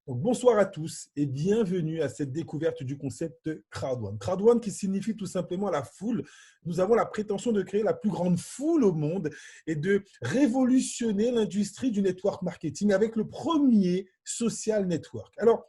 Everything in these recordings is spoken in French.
Donc, bonsoir à tous et bienvenue à cette découverte du concept Crowd One. Crowd One qui signifie tout simplement la foule. Nous avons la prétention de créer la plus grande foule au monde et de révolutionner l'industrie du network marketing avec le premier social network. Alors,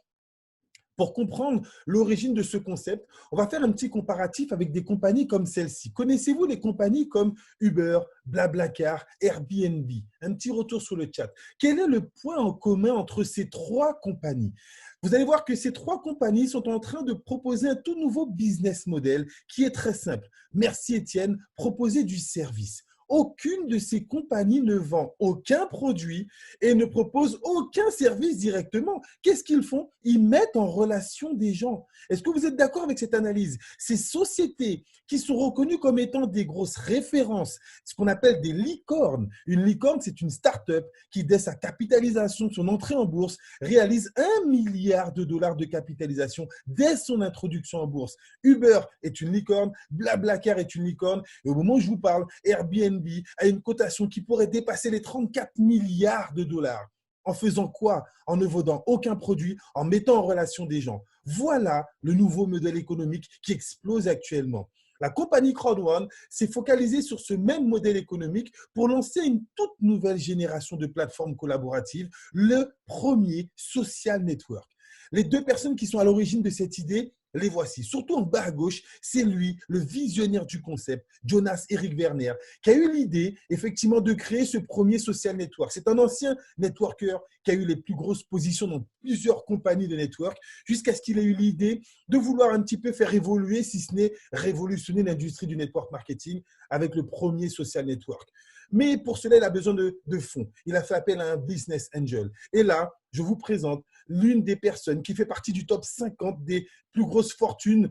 pour comprendre l'origine de ce concept, on va faire un petit comparatif avec des compagnies comme celle-ci. Connaissez-vous les compagnies comme Uber, BlaBlaCar, Airbnb? Un petit retour sur le chat. Quel est le point en commun entre ces trois compagnies? Vous allez voir que ces trois compagnies sont en train de proposer un tout nouveau business model qui est très simple. Merci Étienne, proposer du service. Aucune de ces compagnies ne vend aucun produit et ne propose aucun service directement. Qu'est-ce qu'ils font? Ils mettent en relation des gens. Est-ce que vous êtes d'accord avec cette analyse? Ces sociétés qui sont reconnues comme étant des grosses références, ce qu'on appelle des licornes. Une licorne, c'est une start-up qui, dès sa capitalisation, son entrée en bourse, réalise 1 milliard de dollars de capitalisation dès son introduction en bourse. Uber est une licorne, BlaBlaCar est une licorne, et au moment où je vous parle, Airbnb a une cotation qui pourrait dépasser les 34 milliards de dollars. En faisant quoi? En ne vendant aucun produit, en mettant en relation des gens. Voilà le nouveau modèle économique qui explose actuellement. La compagnie Crowd1 s'est focalisée sur ce même modèle économique pour lancer une toute nouvelle génération de plateformes collaboratives, le premier social network. Les deux personnes qui sont à l'origine de cette idée, les voici. Surtout en bas à gauche, c'est lui, le visionnaire du concept, Jonas Erik Werner, qui a eu l'idée, effectivement, de créer ce premier social network. C'est un ancien networker qui a eu les plus grosses positions dans plusieurs compagnies de network, jusqu'à ce qu'il ait eu l'idée de vouloir un petit peu faire évoluer, si ce n'est révolutionner l'industrie du network marketing avec le premier social network. Mais pour cela, il a besoin de fonds. Il a fait appel à un business angel. Et là, je vous présente l'une des personnes qui fait partie du top 50 des plus grosses fortunes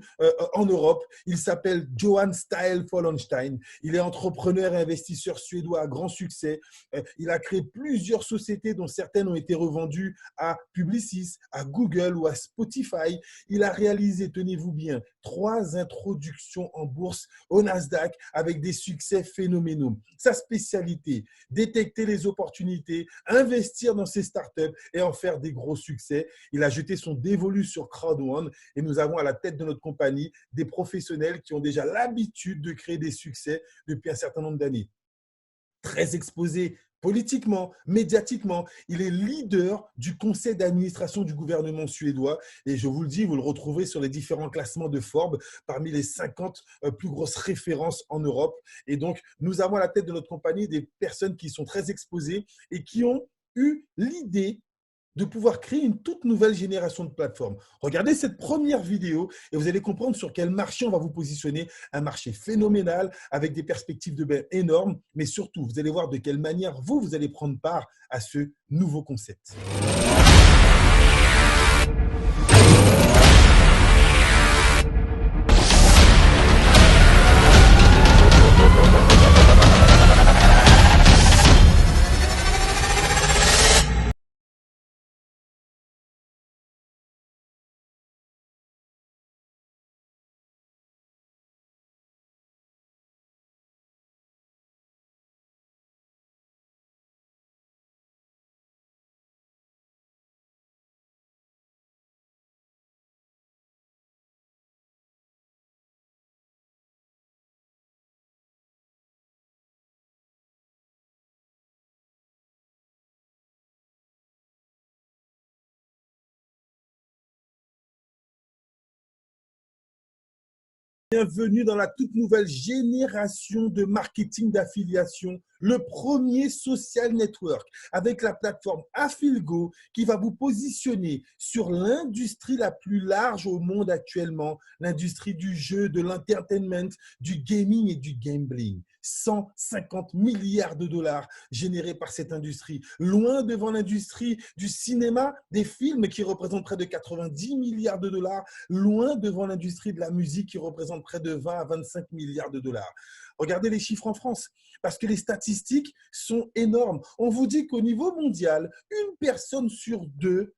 en Europe. Il s'appelle Johan Style Follenstein. Il est entrepreneur et investisseur suédois à grand succès. Il a créé plusieurs sociétés dont certaines ont été revendues à Publicis, à Google ou à Spotify. Il a réalisé, tenez-vous bien, 3 introductions en bourse au Nasdaq avec des succès phénoménaux. Sa spécialité, détecter les opportunités, investir dans ses startups et en faire des gros succès. Il a jeté son dévolu sur Crowd1 et nous avons à la tête de notre compagnie des professionnels qui ont déjà l'habitude de créer des succès depuis un certain nombre d'années. Très exposé politiquement, médiatiquement. Il est leader du conseil d'administration du gouvernement suédois et je vous le dis, vous le retrouverez sur les différents classements de Forbes parmi les 50 plus grosses références en Europe. Et donc, nous avons à la tête de notre compagnie des personnes qui sont très exposées et qui ont eu l'idée de pouvoir créer une toute nouvelle génération de plateformes. Regardez cette première vidéo et vous allez comprendre sur quel marché on va vous positionner. Un marché phénoménal avec des perspectives de bain énormes, mais surtout, vous allez voir de quelle manière vous allez prendre part à ce nouveau concept. Bienvenue dans la toute nouvelle génération de marketing d'affiliation, le premier social network avec la plateforme Affilgo qui va vous positionner sur l'industrie la plus large au monde actuellement, l'industrie du jeu, de l'entertainment, du gaming et du gambling. 150 milliards de dollars générés par cette industrie, loin devant l'industrie du cinéma, des films qui représentent près de 90 milliards de dollars, loin devant l'industrie de la musique qui représente près de 20 à 25 milliards de dollars. Regardez les chiffres en France, parce que les statistiques sont énormes. On vous dit qu'au niveau mondial, une personne sur deux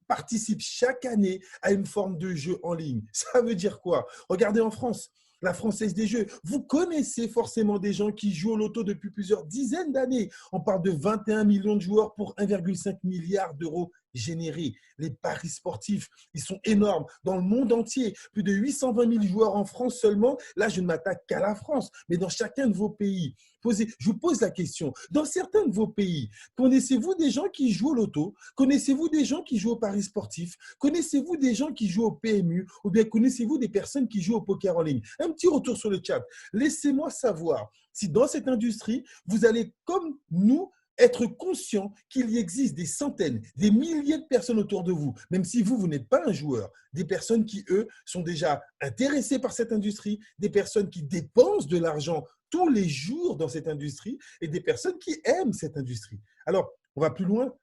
participe chaque année à une forme de jeu en ligne. Ça veut dire quoi? Regardez en France. La Française des Jeux. Vous connaissez forcément des gens qui jouent au loto depuis plusieurs dizaines d'années. On parle de 21 millions de joueurs pour 1,5 milliard d'euros générés. Les paris sportifs, ils sont énormes dans le monde entier. Plus de 820 000 joueurs en France seulement. Là, je ne m'attaque qu'à la France, mais dans chacun de vos pays. Je vous pose la question. Dans certains de vos pays, connaissez-vous des gens qui jouent au loto? Connaissez-vous des gens qui jouent aux paris sportifs? Connaissez-vous des gens qui jouent au PMU? Ou bien connaissez-vous des personnes qui jouent au poker en ligne? Un petit retour sur le chat. Laissez-moi savoir si dans cette industrie, vous allez, comme nous, être conscient qu'il y existe des centaines, des milliers de personnes autour de vous, même si vous n'êtes pas un joueur, des personnes qui, eux, sont déjà intéressées par cette industrie, des personnes qui dépensent de l'argent tous les jours dans cette industrie et des personnes qui aiment cette industrie. Alors, on va plus loin.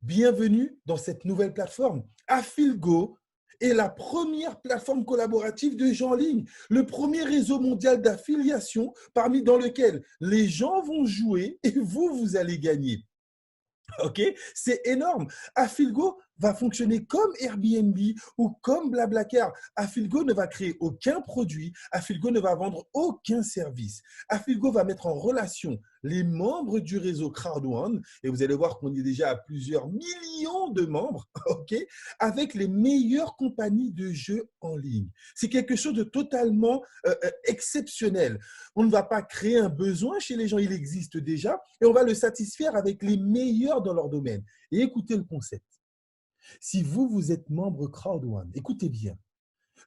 Bienvenue dans cette nouvelle plateforme. Affilgo est la première plateforme collaborative de jeux en ligne, le premier réseau mondial d'affiliation dans lequel les gens vont jouer et vous allez gagner. OK? C'est énorme. Affilgo va fonctionner comme Airbnb ou comme Blablacar. Affilgo ne va créer aucun produit. Affilgo ne va vendre aucun service. Affilgo va mettre en relation les membres du réseau Crowd1, et vous allez voir qu'on est déjà à plusieurs millions de membres, OK, avec les meilleures compagnies de jeux en ligne. C'est quelque chose de totalement exceptionnel. On ne va pas créer un besoin chez les gens, il existe déjà, et on va le satisfaire avec les meilleurs dans leur domaine. Et écoutez le concept. Si vous êtes membre Crowd1, écoutez bien,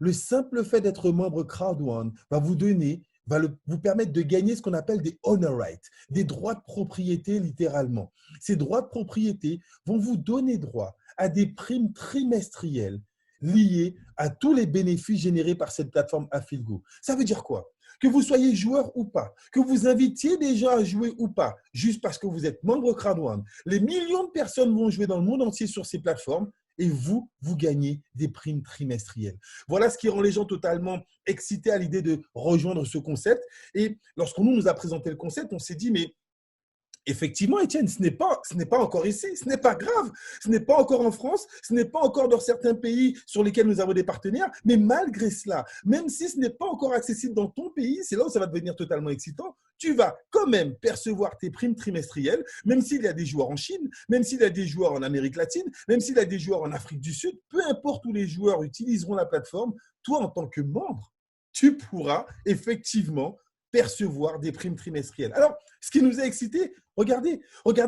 le simple fait d'être membre Crowd1 va vous permettre de gagner ce qu'on appelle des honor rights, des droits de propriété littéralement. Ces droits de propriété vont vous donner droit à des primes trimestrielles liées à tous les bénéfices générés par cette plateforme Affilgo. Ça veut dire quoi? Que vous soyez joueur ou pas, que vous invitiez des gens à jouer ou pas, juste parce que vous êtes membre Crowd1, les millions de personnes vont jouer dans le monde entier sur ces plateformes et vous gagnez des primes trimestrielles. Voilà ce qui rend les gens totalement excités à l'idée de rejoindre ce concept. Et lorsqu'on nous a présenté le concept, on s'est dit, mais effectivement, Étienne, ce n'est pas encore ici, ce n'est pas grave, ce n'est pas encore en France, ce n'est pas encore dans certains pays sur lesquels nous avons des partenaires, mais malgré cela, même si ce n'est pas encore accessible dans ton pays, c'est là où ça va devenir totalement excitant, tu vas quand même percevoir tes primes trimestrielles, même s'il y a des joueurs en Chine, même s'il y a des joueurs en Amérique latine, même s'il y a des joueurs en Afrique du Sud, peu importe où les joueurs utiliseront la plateforme, toi en tant que membre, tu pourras effectivement percevoir des primes trimestrielles. Alors, ce qui nous a excités, regardez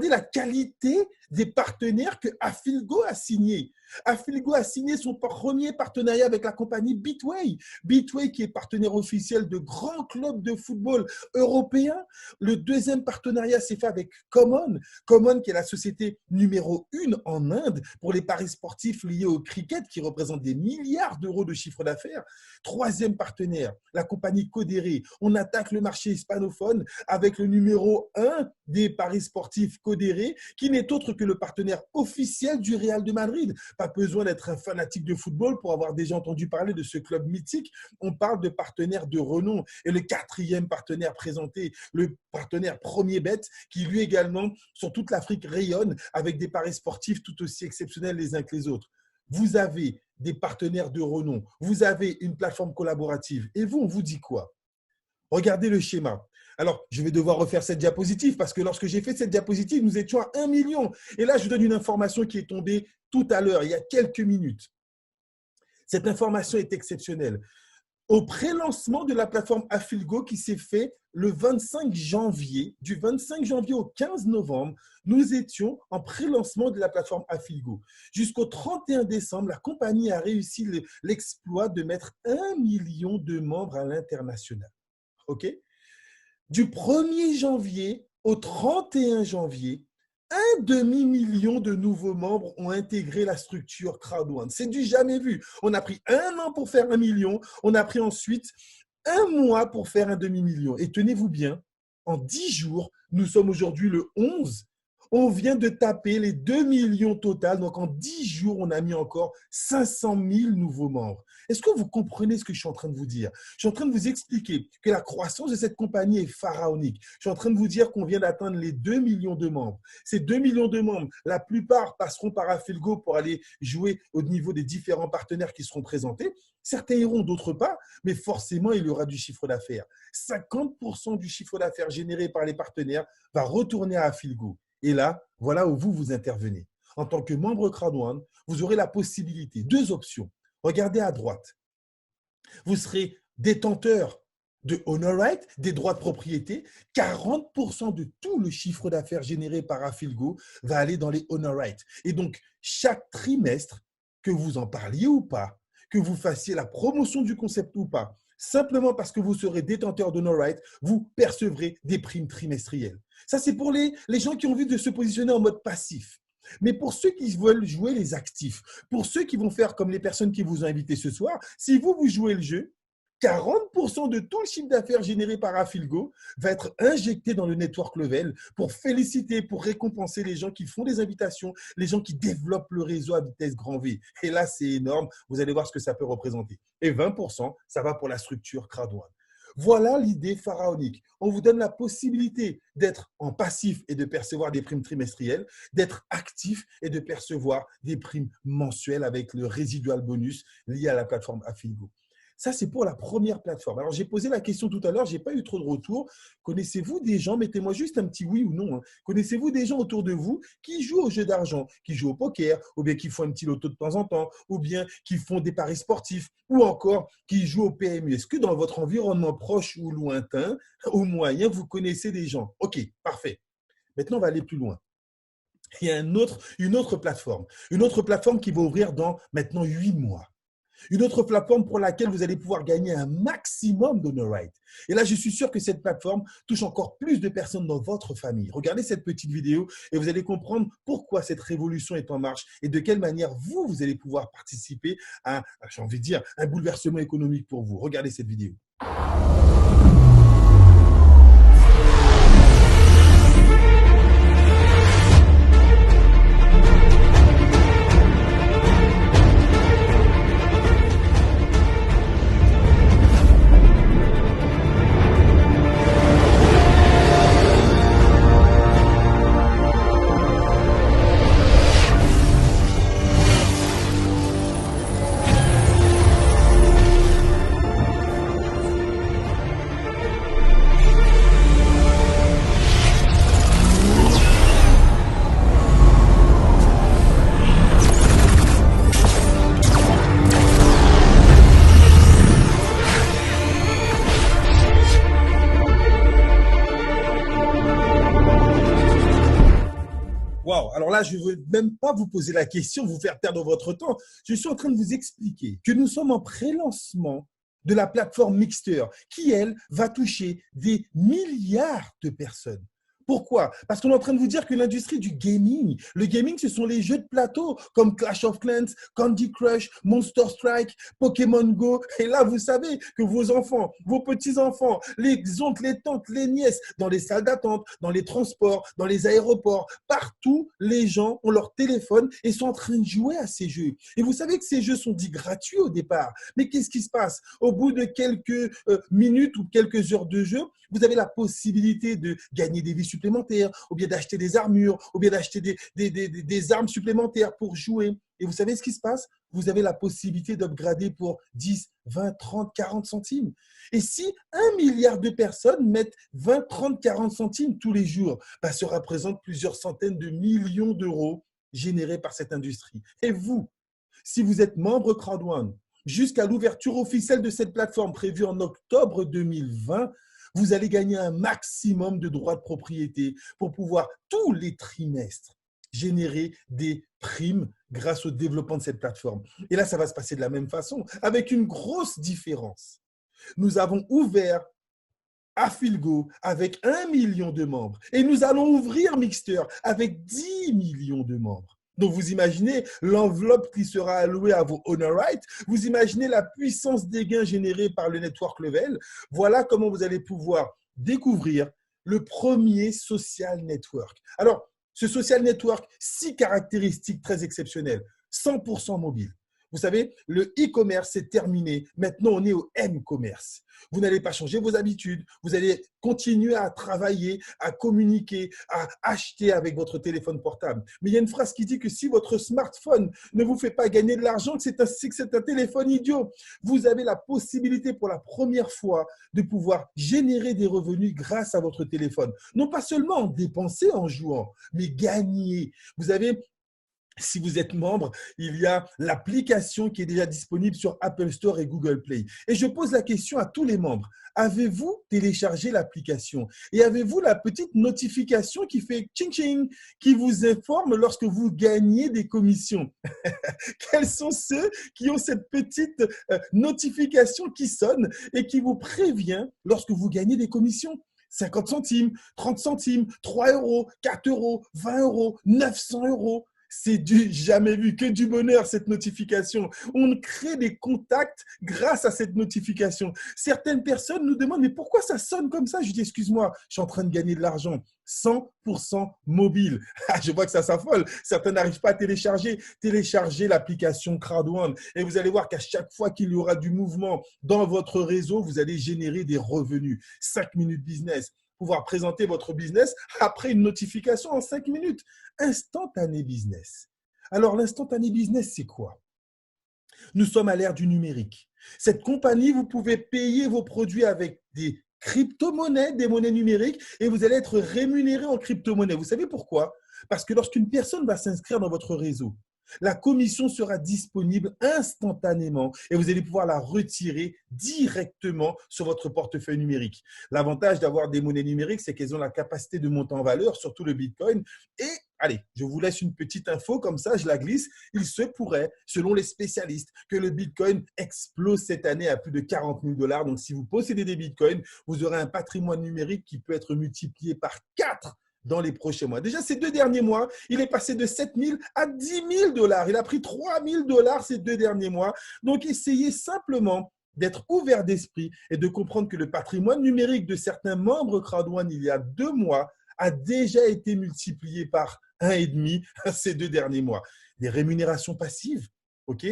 la qualité des partenaires que Affilgo a signés. Affilgo a signé son premier partenariat avec la compagnie Betway. Betway qui est partenaire officiel de grands clubs de football européens. Le deuxième partenariat s'est fait avec Common. Common qui est la société numéro 1 en Inde pour les paris sportifs liés au cricket qui représente des milliards d'euros de chiffre d'affaires. Troisième partenaire, la compagnie Codere. On attaque le marché hispanophone avec le numéro 1 des paris sportifs Codere qui n'est autre que le partenaire officiel du Real de Madrid. Pas besoin d'être un fanatique de football pour avoir déjà entendu parler de ce club mythique. On parle de partenaires de renom. Et le quatrième partenaire présenté, le partenaire Premier Bet, qui lui également, sur toute l'Afrique, rayonne avec des paris sportifs tout aussi exceptionnels les uns que les autres. Vous avez des partenaires de renom, vous avez une plateforme collaborative. Et vous, on vous dit quoi? Regardez le schéma. Alors, je vais devoir refaire cette diapositive parce que lorsque j'ai fait cette diapositive, nous étions à 1 million. Et là, je vous donne une information qui est tombée tout à l'heure, il y a quelques minutes. Cette information est exceptionnelle. Au pré-lancement de la plateforme Affilgo qui s'est fait le 25 janvier, du 25 janvier au 15 novembre, nous étions en pré-lancement de la plateforme Affilgo. Jusqu'au 31 décembre, la compagnie a réussi l'exploit de mettre 1 million de membres à l'international. OK? Du 1er janvier au 31 janvier, 1/2 million de nouveaux membres ont intégré la structure Crowd1. C'est du jamais vu. On a pris 1 an pour faire 1 million. On a pris ensuite 1 mois pour faire 1/2 million. Et tenez-vous bien, en 10 jours, nous sommes aujourd'hui le 11. On vient de taper les 2 millions total. Donc, en 10 jours, on a mis encore 500 000 nouveaux membres. Est-ce que vous comprenez ce que je suis en train de vous dire? Je suis en train de vous expliquer que la croissance de cette compagnie est pharaonique. Je suis en train de vous dire qu'on vient d'atteindre les 2 millions de membres. Ces 2 millions de membres, la plupart passeront par Affilgo pour aller jouer au niveau des différents partenaires qui seront présentés. Certains iront, d'autres pas, mais forcément, il y aura du chiffre d'affaires. 50% du chiffre d'affaires généré par les partenaires va retourner à Affilgo. Et là, voilà où vous intervenez. en tant que membre Crowd1, vous aurez la possibilité, deux options. Regardez à droite. Vous serez détenteur de Honor Right, des droits de propriété. 40% de tout le chiffre d'affaires généré par Afilgo va aller dans les Honor Right. Et donc, chaque trimestre, que vous en parliez ou pas, que vous fassiez la promotion du concept ou pas, simplement parce que vous serez détenteur d'Honor Right, vous percevrez des primes trimestrielles. Ça, c'est pour les gens qui ont envie de se positionner en mode passif. Mais pour ceux qui veulent jouer les actifs, pour ceux qui vont faire comme les personnes qui vous ont invité ce soir, si vous jouez le jeu, 40% de tout le chiffre d'affaires généré par Afilgo va être injecté dans le network level pour féliciter, pour récompenser les gens qui font des invitations, les gens qui développent le réseau à vitesse grand V. Et là, c'est énorme. Vous allez voir ce que ça peut représenter. Et 20%, ça va pour la structure Crowd1. Voilà l'idée pharaonique. On vous donne la possibilité d'être en passif et de percevoir des primes trimestrielles, d'être actif et de percevoir des primes mensuelles avec le residual bonus lié à la plateforme Afilgo. Ça, c'est pour la première plateforme. Alors, j'ai posé la question tout à l'heure, je n'ai pas eu trop de retours. Connaissez-vous des gens, mettez-moi juste un petit oui ou non, hein. Connaissez-vous des gens autour de vous qui jouent au jeu d'argent, qui jouent au poker, ou bien qui font un petit loto de temps en temps, ou bien qui font des paris sportifs, ou encore qui jouent au PMU? Est-ce que dans votre environnement proche ou lointain, au moyen, vous connaissez des gens? OK, parfait. Maintenant, on va aller plus loin. Il y a une autre plateforme qui va ouvrir dans maintenant 8 mois. Une autre plateforme pour laquelle vous allez pouvoir gagner un maximum d'Honor Right. Et là, je suis sûr que cette plateforme touche encore plus de personnes dans votre famille. Regardez cette petite vidéo et vous allez comprendre pourquoi cette révolution est en marche et de quelle manière vous allez pouvoir participer à, j'ai envie de dire, un bouleversement économique pour vous. Regardez cette vidéo. Wow, alors là, je ne veux même pas vous poser la question, vous faire perdre votre temps. Je suis en train de vous expliquer que nous sommes en pré-lancement de la plateforme Mixter, qui, elle, va toucher des milliards de personnes. Pourquoi? Parce qu'on est en train de vous dire que l'industrie du gaming, le gaming, ce sont les jeux de plateau comme Clash of Clans, Candy Crush, Monster Strike, Pokémon Go. Et là, vous savez que vos enfants, vos petits-enfants, les oncles, les tantes, les nièces, dans les salles d'attente, dans les transports, dans les aéroports, partout, les gens ont leur téléphone et sont en train de jouer à ces jeux. Et vous savez que ces jeux sont dits gratuits au départ. Mais qu'est-ce qui se passe? Au bout de quelques minutes ou quelques heures de jeu, vous avez la possibilité de gagner des vies supplémentaires, ou bien d'acheter des armures, ou bien d'acheter des armes supplémentaires pour jouer. Et vous savez ce qui se passe? Vous avez la possibilité d'upgrader pour 10, 20, 30, 40 centimes. Et si 1 milliard de personnes mettent 20, 30, 40 centimes tous les jours, bah, ça représente plusieurs centaines de millions d'euros générés par cette industrie. Et vous, si vous êtes membre Crowd1, jusqu'à l'ouverture officielle de cette plateforme prévue en octobre 2020, vous allez gagner un maximum de droits de propriété pour pouvoir tous les trimestres générer des primes grâce au développement de cette plateforme. Et là, ça va se passer de la même façon, avec une grosse différence. Nous avons ouvert Afilgo avec 1 million de membres et nous allons ouvrir Mixter avec 10 millions de membres. Donc, vous imaginez l'enveloppe qui sera allouée à vos Honor Right. Vous imaginez la puissance des gains générés par le network level. Voilà comment vous allez pouvoir découvrir le premier social network. Alors, ce social network, 6 caractéristiques très exceptionnelles. 100% mobile. Vous savez, le e-commerce, c'est terminé. Maintenant, on est au m-commerce. Vous n'allez pas changer vos habitudes. Vous allez continuer à travailler, à communiquer, à acheter avec votre téléphone portable. Mais il y a une phrase qui dit que si votre smartphone ne vous fait pas gagner de l'argent, c'est que c'est un téléphone idiot. Vous avez la possibilité pour la première fois de pouvoir générer des revenus grâce à votre téléphone. Non pas seulement dépenser en jouant, mais gagner. Vous avez Si vous êtes membre, il y a l'application qui est déjà disponible sur Apple Store et Google Play. Et je pose la question à tous les membres. Avez-vous téléchargé l'application? Et avez-vous la petite notification qui fait ching-ching, qui vous informe lorsque vous gagnez des commissions? Quels sont ceux qui ont cette petite notification qui sonne et qui vous prévient lorsque vous gagnez des commissions? 50 centimes, 30 centimes, 3 euros, 4 euros, 20 euros, 900 euros. C'est du jamais vu, que du bonheur cette notification. On crée des contacts grâce à cette notification. Certaines personnes nous demandent, mais pourquoi ça sonne comme ça? Je dis, excuse-moi, je suis en train de gagner de l'argent. 100% mobile. Je vois que ça s'affole. Certains n'arrivent pas à télécharger. Téléchargez l'application Crowd1 et vous allez voir qu'à chaque fois qu'il y aura du mouvement dans votre réseau, vous allez générer des revenus. 5 minutes business. Pouvoir présenter votre business après une notification en 5 minutes. Instantané business. Alors, l'instantané business, c'est quoi? Nous sommes à l'ère du numérique. Cette compagnie, vous pouvez payer vos produits avec des crypto-monnaies, des monnaies numériques, et vous allez être rémunéré en crypto-monnaie. Vous savez pourquoi? Parce que lorsqu'une personne va s'inscrire dans votre réseau, la commission sera disponible instantanément et vous allez pouvoir la retirer directement sur votre portefeuille numérique. L'avantage d'avoir des monnaies numériques, c'est qu'elles ont la capacité de monter en valeur, surtout le Bitcoin. Et allez, je vous laisse une petite info comme ça, je la glisse. Il se pourrait, selon les spécialistes, que le Bitcoin explose cette année à plus de 40 000 $. Donc, si vous possédez des Bitcoins, vous aurez un patrimoine numérique qui peut être multiplié par 4 dans les prochains mois. Déjà, ces 2 derniers mois, il est passé de 7 000 à 10 000 $. Il a pris 3 000 $ ces 2 derniers mois. Donc, essayez simplement d'être ouvert d'esprit et de comprendre que le patrimoine numérique de certains membres Crowd1 il y a 2 mois a déjà été multiplié par 1,5 ces 2 derniers mois. Des rémunérations passives, ok,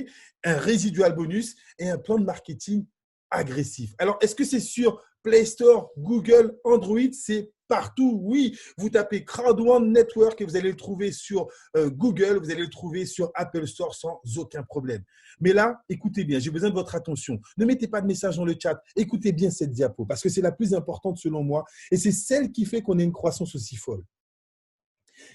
un résidual bonus et un plan de marketing agressif. Alors, est-ce que c'est sur Play Store, Google, Android? C'est partout, oui. Vous tapez Crowd1 Network et vous allez le trouver sur Google, vous allez le trouver sur Apple Store sans aucun problème. Mais là, écoutez bien, j'ai besoin de votre attention. Ne mettez pas de message dans le chat. Écoutez bien cette diapo parce que c'est la plus importante selon moi et c'est celle qui fait qu'on ait une croissance aussi folle.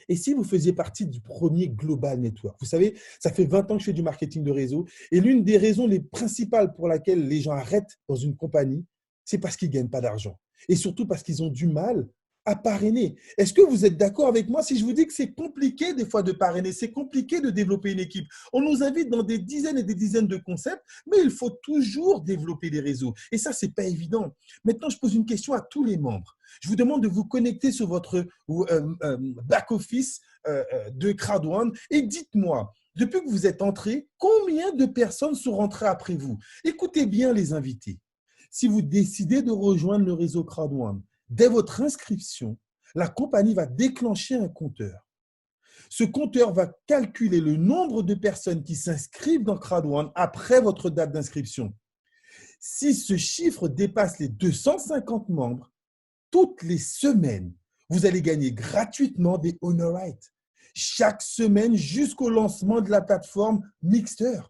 Et si vous faisiez partie du premier Global Network, vous savez, ça fait 20 ans que je fais du marketing de réseau et l'une des raisons les principales pour laquelle les gens arrêtent dans une compagnie, c'est parce qu'ils ne gagnent pas d'argent et surtout parce qu'ils ont du mal à parrainer. Est-ce que vous êtes d'accord avec moi si je vous dis que c'est compliqué des fois de parrainer, c'est compliqué de développer une équipe? On nous invite dans des dizaines et des dizaines de concepts, mais il faut toujours développer des réseaux. Et ça, ce n'est pas évident. Maintenant, je pose une question à tous les membres. Je vous demande de vous connecter sur votre back-office de Crowd1 et dites-moi, depuis que vous êtes entré, combien de personnes sont rentrées après vous? Écoutez bien les invités. Si vous décidez de rejoindre le réseau Crowd1, dès votre inscription, la compagnie va déclencher un compteur. Ce compteur va calculer le nombre de personnes qui s'inscrivent dans Crowd1 après votre date d'inscription. Si ce chiffre dépasse les 250 membres, toutes les semaines, vous allez gagner gratuitement des honor rights. Chaque semaine jusqu'au lancement de la plateforme Mixter.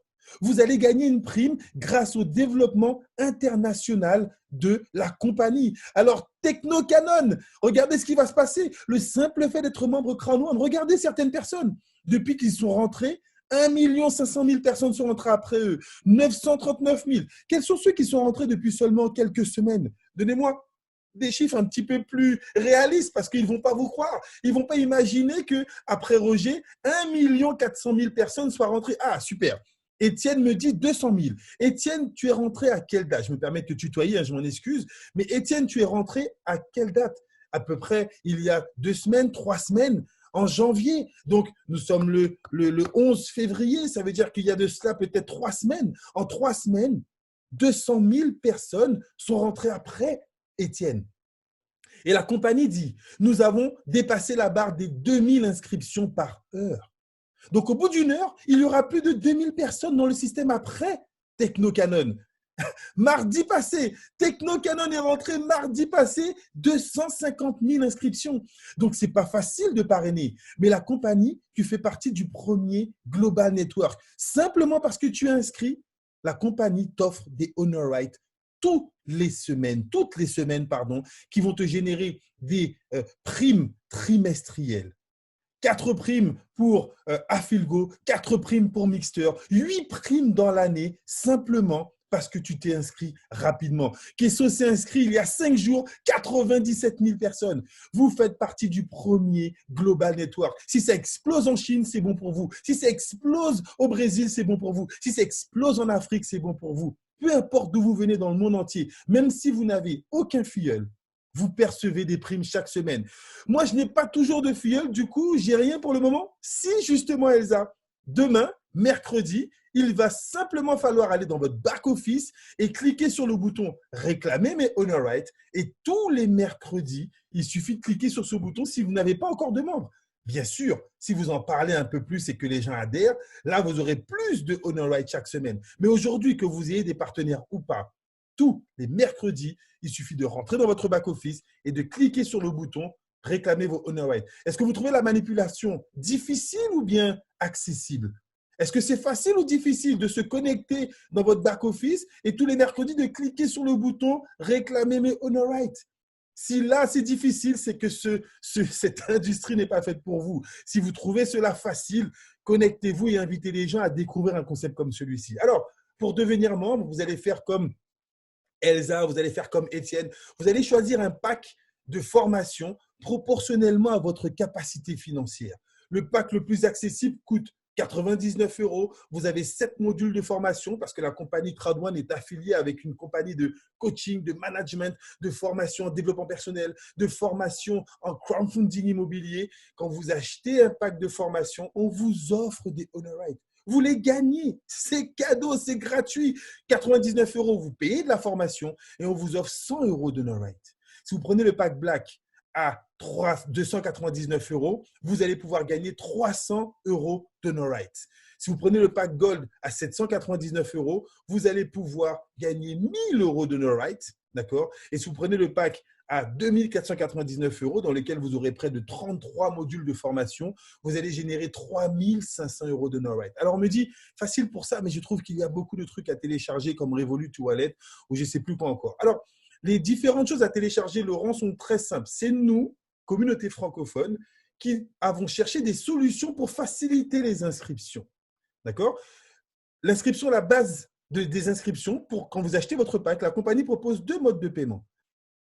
Vous allez gagner une prime grâce au développement international de la compagnie. Alors, TechnoCanon, regardez ce qui va se passer. Le simple fait d'être membre Crowd1, regardez certaines personnes. Depuis qu'ils sont rentrés, 1 500 000 personnes sont rentrées après eux. 939 000. Quels sont ceux qui sont rentrés depuis seulement quelques semaines? Donnez-moi des chiffres un petit peu plus réalistes parce qu'ils ne vont pas vous croire. Ils ne vont pas imaginer qu'après Roger, 1 400 000 personnes soient rentrées. Ah, super. Étienne me dit 200 000. Étienne, tu es rentré à quelle date? Je me permets de te tutoyer, hein, je m'en excuse. Mais Étienne, tu es rentré à quelle date? À peu près il y a 2 semaines, 3 semaines, en janvier. Donc, nous sommes le 11 février. Ça veut dire qu'il y a de cela peut-être 3 semaines. En 3 semaines, 200 000 personnes sont rentrées après Étienne. Et la compagnie dit, nous avons dépassé la barre des 2000 inscriptions par heure. Donc, au bout d'une heure, il y aura plus de 2000 personnes dans le système après TechnoCanon. Mardi passé, TechnoCanon est rentré mardi passé, 250 000 inscriptions. Donc, ce n'est pas facile de parrainer. Mais la compagnie, tu fais partie du premier Global Network. Simplement parce que tu es inscrit, la compagnie t'offre des honor rights toutes les semaines, qui vont te générer des primes trimestrielles. 4 primes pour Afilgo, 4 primes pour Mixter, 8 primes dans l'année, simplement parce que tu t'es inscrit rapidement. Kesso s'est inscrit il y a 5 jours, 97 000 personnes. Vous faites partie du premier Global Network. Si ça explose en Chine, c'est bon pour vous. Si ça explose au Brésil, c'est bon pour vous. Si ça explose en Afrique, c'est bon pour vous. Peu importe d'où vous venez dans le monde entier, même si vous n'avez aucun filleul, vous percevez des primes chaque semaine. Moi, je n'ai pas toujours de filleul, du coup, j'ai rien pour le moment. Si justement, Elsa, demain, mercredi, il va simplement falloir aller dans votre back-office et cliquer sur le bouton « Réclamer mes honor rights ». Et tous les mercredis, il suffit de cliquer sur ce bouton si vous n'avez pas encore de membres. Bien sûr, si vous en parlez un peu plus et que les gens adhèrent, là, vous aurez plus de honor rights chaque semaine. Mais aujourd'hui, que vous ayez des partenaires ou pas, tous les mercredis, il suffit de rentrer dans votre back-office et de cliquer sur le bouton « Réclamer vos honor rights ». Est-ce que vous trouvez la manipulation difficile ou bien accessible? Est-ce que c'est facile ou difficile de se connecter dans votre back-office et tous les mercredis de cliquer sur le bouton « Réclamer mes honor rights ». Si là, c'est difficile, c'est que cette industrie n'est pas faite pour vous. Si vous trouvez cela facile, connectez-vous et invitez les gens à découvrir un concept comme celui-ci. Alors, pour devenir membre, vous allez faire comme Elsa, vous allez faire comme Étienne. Vous allez choisir un pack de formation proportionnellement à votre capacité financière. Le pack le plus accessible coûte 99 €. Vous avez 7 modules de formation parce que la compagnie Crowd1 est affiliée avec une compagnie de coaching, de management, de formation en développement personnel, de formation en crowdfunding immobilier. Quand vous achetez un pack de formation, on vous offre des honor rights. Vous les gagnez. C'est cadeau, c'est gratuit. 99 €, vous payez de la formation et on vous offre 100 € d'honor rights. Si vous prenez le pack Black à 299 €, vous allez pouvoir gagner 300 € d'honor rights. Si vous prenez le pack Gold à 799 €, vous allez pouvoir gagner 1000 € d'honor rights. D'accord? Et si vous prenez le pack à 2499 € dans lequel vous aurez près de 33 modules de formation, vous allez générer 3500 € d'honor rights. Alors, on me dit, facile pour ça, mais je trouve qu'il y a beaucoup de trucs à télécharger comme Revolut ou Wallet ou je ne sais plus quoi encore. Alors, les différentes choses à télécharger, Laurent, sont très simples. C'est nous, communauté francophone, qui avons cherché des solutions pour faciliter les inscriptions. D'accord? L'inscription, la base des inscriptions, pour quand vous achetez votre pack, la compagnie propose 2 modes de paiement.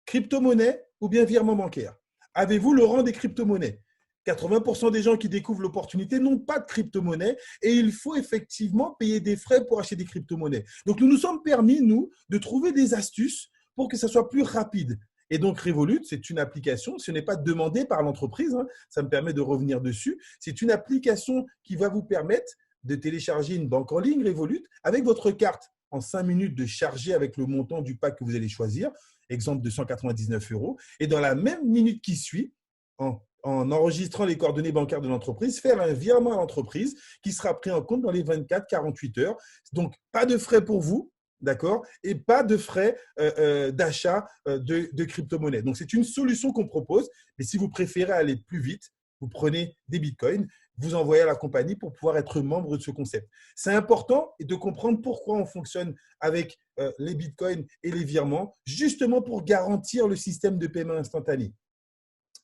Crypto-monnaie ou bien virement bancaire. Avez-vous le rang des crypto-monnaies? 80% des gens qui découvrent l'opportunité n'ont pas de crypto-monnaie et il faut effectivement payer des frais pour acheter des crypto-monnaies. Donc, nous nous sommes permis, nous, de trouver des astuces pour que ça soit plus rapide. Et donc, Revolut, c'est une application, ce n'est pas demandé par l'entreprise, hein, ça me permet de revenir dessus. C'est une application qui va vous permettre de télécharger une banque en ligne, Revolut, avec votre carte en 5 minutes de charger avec le montant du pack que vous allez choisir, exemple de 199 €. Et dans la même minute qui suit, en enregistrant les coordonnées bancaires de l'entreprise, faire un virement à l'entreprise qui sera pris en compte dans les 24-48 heures. Donc, pas de frais pour vous. D'accord? Et pas de frais d'achat de crypto-monnaies. Donc, c'est une solution qu'on propose. Mais si vous préférez aller plus vite, vous prenez des bitcoins, vous envoyez à la compagnie pour pouvoir être membre de ce concept. C'est important de comprendre pourquoi on fonctionne avec les bitcoins et les virements, justement pour garantir le système de paiement instantané.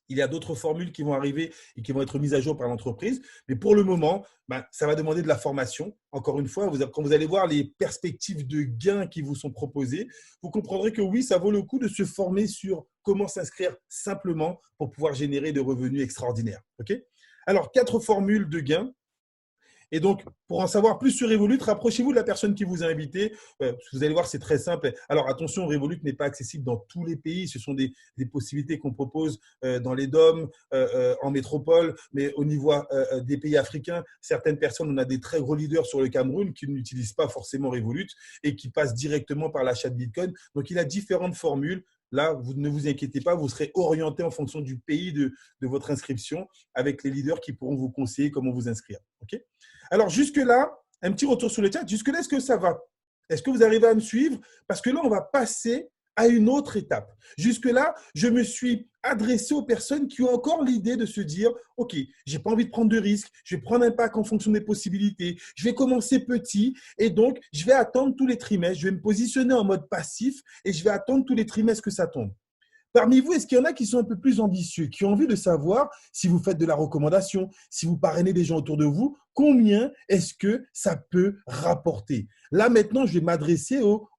Il y a d'autres formules qui vont arriver et qui vont être mises à jour par l'entreprise. Mais pour le moment, ça va demander de la formation. Encore une fois, quand vous allez voir les perspectives de gains qui vous sont proposées, vous comprendrez que oui, ça vaut le coup de se former sur comment s'inscrire simplement pour pouvoir générer des revenus extraordinaires. Okay? Alors, 4 formules de gains. Et donc, pour en savoir plus sur Revolut, rapprochez-vous de la personne qui vous a invité. Vous allez voir, c'est très simple. Alors, attention, Revolut n'est pas accessible dans tous les pays. Ce sont des possibilités qu'on propose dans les DOM, en métropole, mais au niveau des pays africains, certaines personnes, on a des très gros leaders sur le Cameroun qui n'utilisent pas forcément Revolut et qui passent directement par l'achat de Bitcoin. Donc, il y a différentes formules. Là, vous ne vous inquiétez pas, vous serez orienté en fonction du pays de votre inscription avec les leaders qui pourront vous conseiller comment vous inscrire. OK? Alors, jusque-là, un petit retour sur le chat. Jusque-là, est-ce que ça va? Est-ce que vous arrivez à me suivre? Parce que là, on va passer à une autre étape. Jusque-là, je me suis adressé aux personnes qui ont encore l'idée de se dire « Ok, je n'ai pas envie de prendre de risques, je vais prendre un pack en fonction des possibilités, je vais commencer petit et donc je vais attendre tous les trimestres, je vais me positionner en mode passif et je vais attendre tous les trimestres que ça tombe. » Parmi vous, est-ce qu'il y en a qui sont un peu plus ambitieux, qui ont envie de savoir si vous faites de la recommandation, si vous parrainez des gens autour de vous, combien est-ce que ça peut rapporter? Là, maintenant, je vais m'adresser aux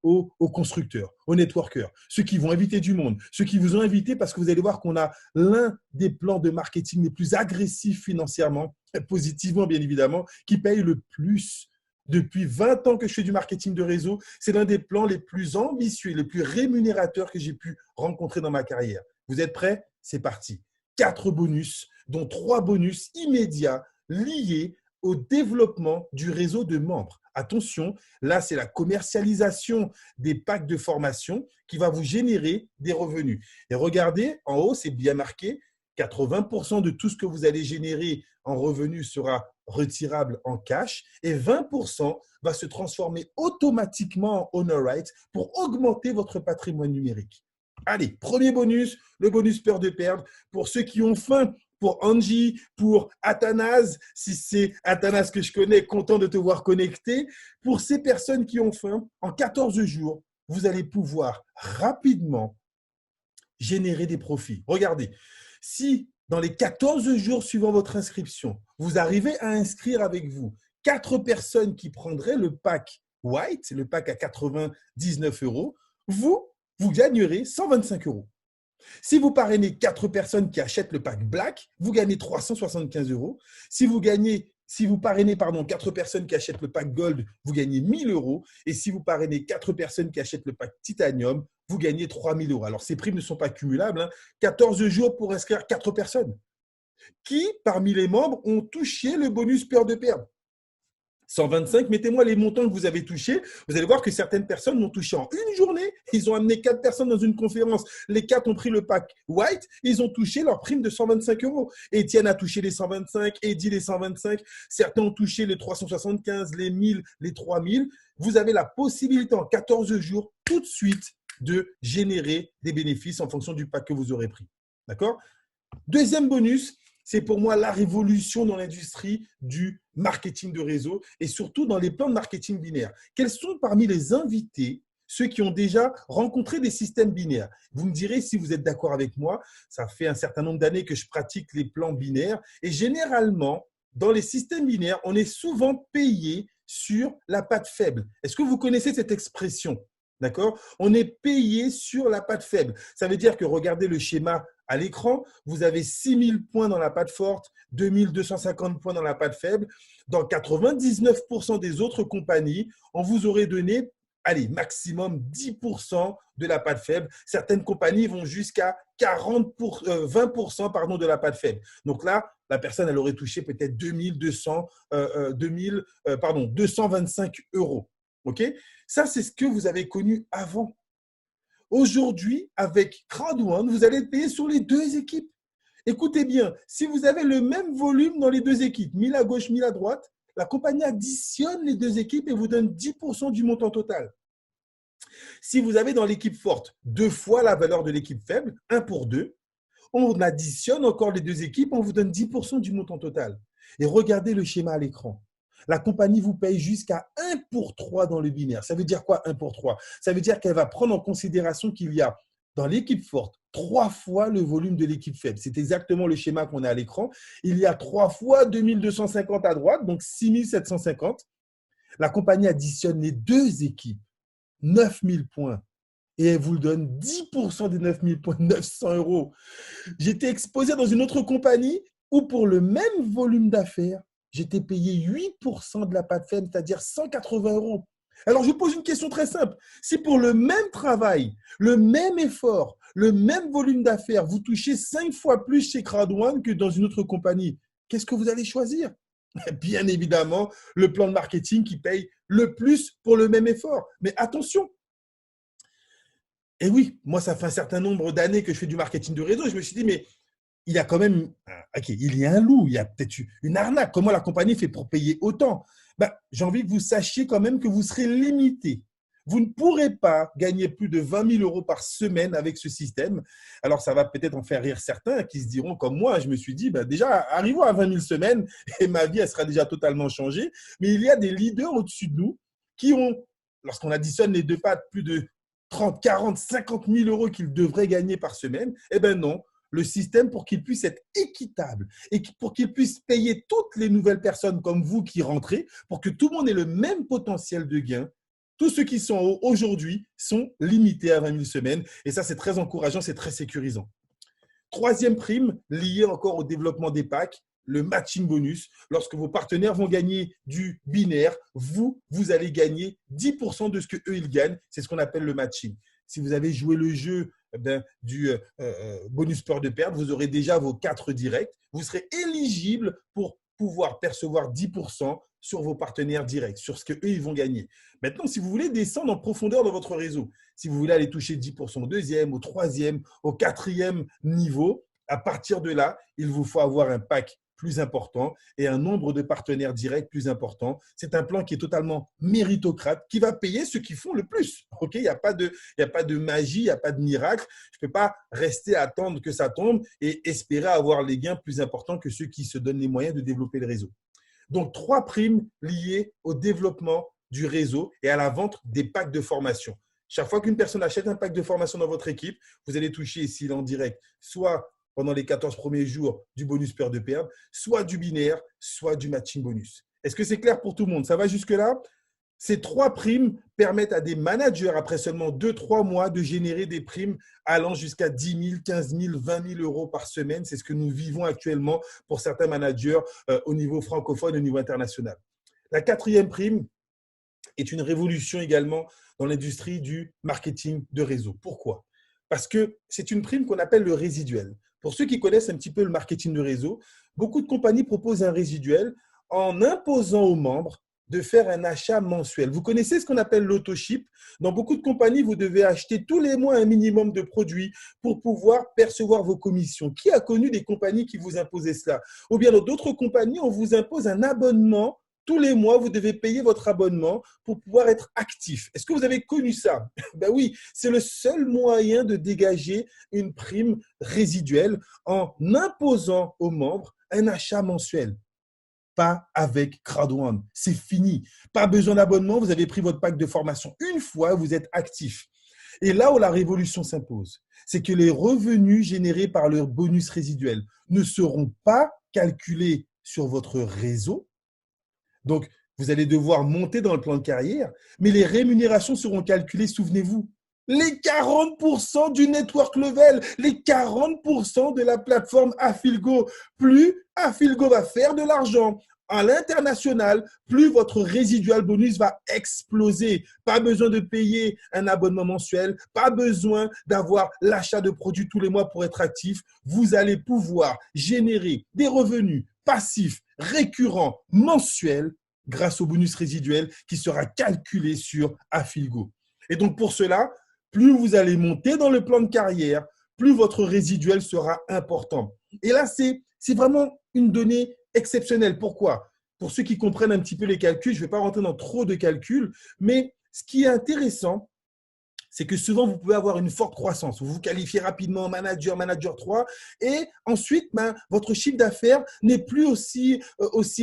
constructeurs, aux networkers, ceux qui vont inviter du monde, ceux qui vous ont invité parce que vous allez voir qu'on a l'un des plans de marketing les plus agressifs financièrement, positivement bien évidemment, qui paye le plus. Depuis 20 ans que je fais du marketing de réseau, c'est l'un des plans les plus ambitieux, les plus rémunérateurs que j'ai pu rencontrer dans ma carrière. Vous êtes prêts? C'est parti. 4 bonus, dont 3 bonus immédiats liés au développement du réseau de membres. Attention, là, c'est la commercialisation des packs de formation qui va vous générer des revenus. Et regardez, en haut, c'est bien marqué, 80% de tout ce que vous allez générer en revenus sera retirable en cash et 20% va se transformer automatiquement en honor rights pour augmenter votre patrimoine numérique. Allez, premier bonus, le bonus peur de perdre. Pour ceux qui ont faim, pour Angie, pour Athanase, si c'est Athanase que je connais, content de te voir connecté. Pour ces personnes qui ont faim, en 14 jours, vous allez pouvoir rapidement générer des profits. Regardez, si dans les 14 jours suivant votre inscription, vous arrivez à inscrire avec vous 4 personnes qui prendraient le pack White, le pack à 99 €, vous gagnerez 125 €. Si vous parrainez 4 personnes qui achètent le pack Black, vous gagnez 375 €. Si vous parrainez 4 personnes qui achètent le pack Gold, vous gagnez 1000 €. Et si vous parrainez 4 personnes qui achètent le pack Titanium, vous gagnez 3000 €. Alors, ces primes ne sont pas cumulables. 14 jours pour inscrire 4 personnes. Qui, parmi les membres, ont touché le bonus peur de perdre? 125, mettez-moi les montants que vous avez touchés. Vous allez voir que certaines personnes l'ont touché en une journée. Ils ont amené 4 personnes dans une conférence. Les 4 ont pris le pack White. Ils ont touché leur prime de 125 €. Étienne a touché les 125, Eddy les 125. Certains ont touché les 375, les 1000, les 3000. Vous avez la possibilité en 14 jours, tout de suite, de générer des bénéfices en fonction du pack que vous aurez pris. D'accord? Deuxième bonus, c'est pour moi la révolution dans l'industrie du marketing de réseau et surtout dans les plans de marketing binaire. Quels sont parmi les invités ceux qui ont déjà rencontré des systèmes binaires? Vous me direz si vous êtes d'accord avec moi. Ça fait un certain nombre d'années que je pratique les plans binaires et généralement, dans les systèmes binaires, on est souvent payé sur la patte faible. Est-ce que vous connaissez cette expression? D'accord? On est payé sur la patte faible. Ça veut dire que regardez le schéma à l'écran, vous avez 6000 points dans la patte forte, 2250 points dans la patte faible. Dans 99% des autres compagnies, on vous aurait donné, allez, maximum 10% de la patte faible. Certaines compagnies vont jusqu'à 20% pardon, de la patte faible. Donc là, la personne, elle aurait touché peut-être 225 €. OK? Ça, c'est ce que vous avez connu avant. Aujourd'hui, avec CrowdOne, vous allez être payé sur les 2 équipes. Écoutez bien, si vous avez le même volume dans les 2 équipes, 1000 à gauche, 1000 à droite, la compagnie additionne les 2 équipes et vous donne 10% du montant total. Si vous avez dans l'équipe forte 2 fois la valeur de l'équipe faible, 1 pour 2, on additionne encore les 2 équipes, on vous donne 10% du montant total. Et regardez le schéma à l'écran. La compagnie vous paye jusqu'à 1 pour 3 dans le binaire. Ça veut dire quoi 1 pour 3? Ça veut dire qu'elle va prendre en considération qu'il y a dans l'équipe forte 3 fois le volume de l'équipe faible. C'est exactement le schéma qu'on a à l'écran. Il y a 3 fois 2250 à droite, donc 6750. La compagnie additionne les 2 équipes, 9000 points. Et elle vous donne 10% des 9000 points, 900 €. J'étais exposé dans une autre compagnie où pour le même volume d'affaires, j'étais payé 8% de la patte faible, c'est-à-dire 180 €. Alors, je vous pose une question très simple. Si pour le même travail, le même effort, le même volume d'affaires, vous touchez 5 fois plus chez CrowdOne que dans une autre compagnie, qu'est-ce que vous allez choisir? Bien évidemment, le plan de marketing qui paye le plus pour le même effort. Mais attention, et oui, moi, ça fait un certain nombre d'années que je fais du marketing de réseau. Je me suis dit, mais il y a quand même, ok, il y a un loup, il y a peut-être une arnaque. Comment la compagnie fait pour payer autant? J'ai envie que vous sachiez quand même que vous serez limité. Vous ne pourrez pas gagner plus de 20 000 € par semaine avec ce système. Alors, ça va peut-être en faire rire certains qui se diront comme moi, je me suis dit, déjà, arrivons à 20 000 semaines et ma vie, elle sera déjà totalement changée. Mais il y a des leaders au-dessus de nous qui ont, lorsqu'on additionne les 2 pattes, plus de 30, 40, 50 000 euros qu'ils devraient gagner par semaine. Eh bien non, le système, pour qu'il puisse être équitable et pour qu'il puisse payer toutes les nouvelles personnes comme vous qui rentrez, pour que tout le monde ait le même potentiel de gain, tous ceux qui sont aujourd'hui sont limités à 20 000 semaines. Et ça, c'est très encourageant, c'est très sécurisant. Troisième prime, liée encore au développement des packs, le matching bonus. Lorsque vos partenaires vont gagner du binaire, vous allez gagner 10% de ce qu'eux, ils gagnent. C'est ce qu'on appelle le matching. Si vous avez joué le jeu du bonus peur de perdre, vous aurez déjà vos 4 directs. Vous serez éligible pour pouvoir percevoir 10% sur vos partenaires directs, sur ce qu'eux, ils vont gagner. Maintenant, si vous voulez descendre en profondeur dans votre réseau, si vous voulez aller toucher 10% au deuxième, au troisième, au quatrième niveau, à partir de là, il vous faut avoir un pack plus important et un nombre de partenaires directs plus important. C'est un plan qui est totalement méritocrate, qui va payer ceux qui font le plus. Okay, il n'y a pas de magie, il n'y a pas de miracle. Je ne peux pas rester à attendre que ça tombe et espérer avoir les gains plus importants que ceux qui se donnent les moyens de développer le réseau. Donc, 3 primes liées au développement du réseau et à la vente des packs de formation. Chaque fois qu'une personne achète un pack de formation dans votre équipe, vous allez toucher, s'il est en direct, soit pendant les 14 premiers jours du bonus peur de perdre, soit du binaire, soit du matching bonus. Est-ce que c'est clair pour tout le monde? Ça va jusque-là? Ces 3 primes permettent à des managers, après seulement 2-3 mois, de générer des primes allant jusqu'à 10 000, 15 000, 20 000 euros par semaine. C'est ce que nous vivons actuellement pour certains managers au niveau francophone et au niveau international. La 4e prime est une révolution également dans l'industrie du marketing de réseau. Pourquoi? Parce que c'est une prime qu'on appelle le résiduel. Pour ceux qui connaissent un petit peu le marketing de réseau, beaucoup de compagnies proposent un résiduel en imposant aux membres de faire un achat mensuel. Vous connaissez ce qu'on appelle l'auto-ship. Dans beaucoup de compagnies, vous devez acheter tous les mois un minimum de produits pour pouvoir percevoir vos commissions. Qui a connu des compagnies qui vous imposaient cela? Ou bien dans d'autres compagnies, on vous impose un abonnement. Tous les mois, vous devez payer votre abonnement pour pouvoir être actif. Est-ce que vous avez connu ça? Ben oui, c'est le seul moyen de dégager une prime résiduelle en imposant aux membres un achat mensuel. Pas avec Crowd1. C'est fini. Pas besoin d'abonnement. Vous avez pris votre pack de formation une fois, vous êtes actif. Et là où la révolution s'impose, c'est que les revenus générés par le bonus résiduel ne seront pas calculés sur votre réseau. Donc, vous allez devoir monter dans le plan de carrière, mais les rémunérations seront calculées, souvenez-vous, les 40% du network level, les 40% de la plateforme Afilgo. Plus Afilgo va faire de l'argent à l'international, plus votre résidual bonus va exploser. Pas besoin de payer un abonnement mensuel, pas besoin d'avoir l'achat de produits tous les mois pour être actif. Vous allez pouvoir générer des revenus passifs, récurrents, mensuels, grâce au bonus résiduel qui sera calculé sur Afilgo. Et donc, pour cela, plus vous allez monter dans le plan de carrière, plus votre résiduel sera important. Et là, c'est vraiment une donnée exceptionnelle. Pourquoi? Pour ceux qui comprennent un petit peu les calculs, je ne vais pas rentrer dans trop de calculs, mais ce qui est intéressant, c'est que souvent, vous pouvez avoir une forte croissance. Vous vous qualifiez rapidement en manager, manager 3, et ensuite, votre chiffre d'affaires n'est plus aussi